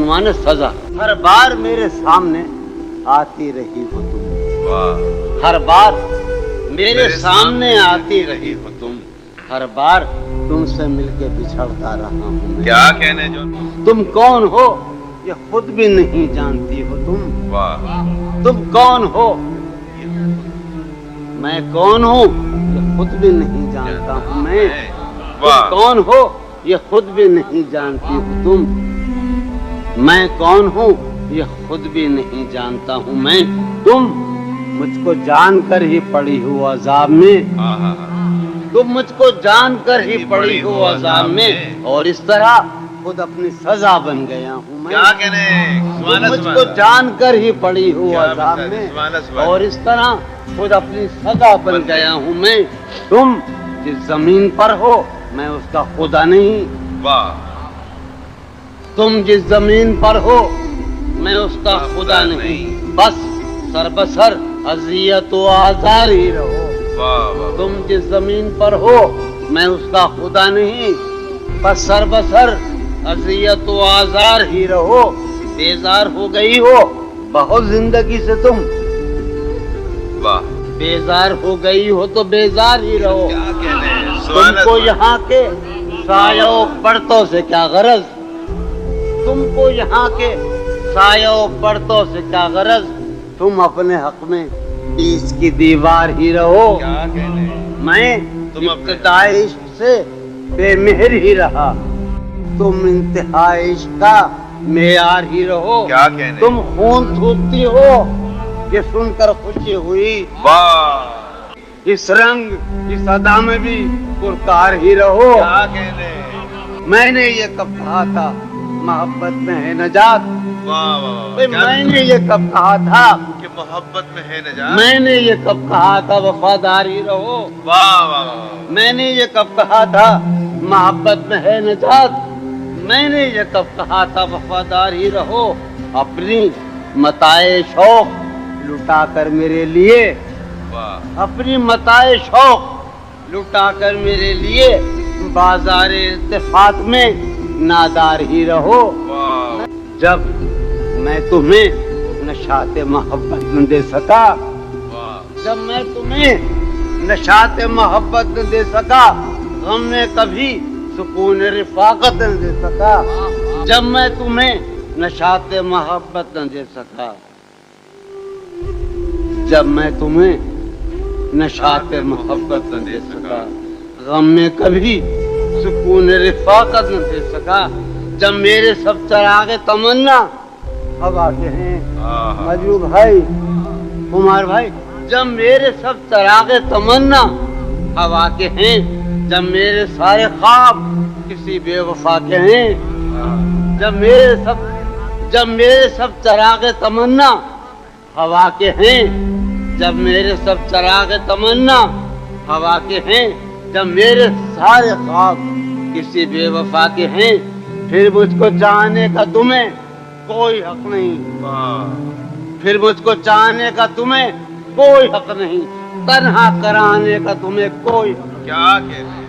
माने सजा। हर बार मेरे सामने आती रही हो तुम, हर बार मेरे सामने आती रही हो तुम, हर बार तुमसे मिलके बिछड़ता रहा हूँ मैं। क्या कहने जो तुम कौन हो ये खुद भी नहीं जानती हो तुम। वाह तुम कौन हो, मैं कौन हूँ ये खुद भी नहीं जानता हूँ मैं। तुम वाह कौन हो ये खुद भी नहीं जानती हो तुम। मैं कौन हूँ ये खुद भी नहीं जानता हूँ मैं। तुम मुझको जानकर ही पड़ी हो अजाब में, आहा, तुम मुझको जानकर ही पड़ी हो अजाब में, और इस तरह खुद अपनी सजा बन गया हूँ मैं। क्या कहने तुम मुझको जानकर ही पड़ी हो क्या अजाब बात है, में, सुभान अल्लाह। और इस तरह खुद अपनी सजा बन गया हूँ मैं। तुम जिस जमीन पर हो मैं उसका खुदा नहीं, वाह तुम जिस जमीन पर हो मैं उसका खुदा नहीं, बस सरबसर अजियत व आजार ही रहो। वाह वाह तुम जिस जमीन पर हो मैं उसका खुदा नहीं, बस सरबसर अजियत व आजार ही रहो। बेजार हो गई हो बहुत जिंदगी से तुम, वाह बेजार हो गई हो तो बेजार ही रहो। क्या कहने सुभान तुमको अल्लाह। यहाँ के सायों पर्दों से क्या गरज, तुमको यहाँ के सायों पर्दों से क्या गरज। तुम अपने हक में बीच की दीवार ही रहो, क्या कहने मैं तुम अपने- इब्तिदाई इश्क से बेमेहर ही रहा, तुम इंतहाई इश्क का मेयार ही रहो। क्या कहने तुम खून थूकती हो ये सुनकर खुशी हुई, वाह इस रंग इस अदा में भी पुरकार ही रहो। क्या कहने मैंने ये कब कहा था मोहब्बत में है नजात, वाह वाह वाह भाई क्या मैंने ये कब कहा था, कि मोहब्बत में है नजात। मैंने ये कब कहा था वफादार ही रहो। वाह वाह वाह मैंने ये कब कहा था मोहब्बत में है नजात, मैंने ये कब कहा था वफादार ही रहो। अपनी मताए शौक लुटा कर मेरे लिए, वाह अपनी मताए शौक लुटा कर मेरे लिए बाजार इत्तेफाक में नादार ही रहो। वाह जब मैं तुम्हें नशाते मोहब्बत न दे सका, वाह जब मैं तुम्हें नशाते मोहब्बत न दे सका, गम में कभी सुकून रिफाकत न दे सका, जब मैं तुम्हें नशाते मोहब्बत न दे सका, जब मैं तुम्हें नशाते मोहब्बत न दे सका, गम में कभी सुकून रिफाकत न दे सका, जब मेरे सब चरागे तमन्ना हवा के हैं आहा, मजरू भाई कुमार भाई, जब मेरे सब चरागे तमन्ना हवा के हैं, जब मेरे सारे ख्वाब किसी बेवफा के हैं, जब मेरे सब चरागे तमन्ना हवा के हैं, जब मेरे सब चरागे तमन्ना हवा के हैं, जब मेरे सारे ख्वाब किसी बेवफा के हैं, फिर मुझको चाहने का तुम्हें कोई हक नहीं, वाह फिर मुझको चाहने का तुम्हें कोई हक नहीं, तन्हा कराने का तुम्हें कोई हक क्या कहने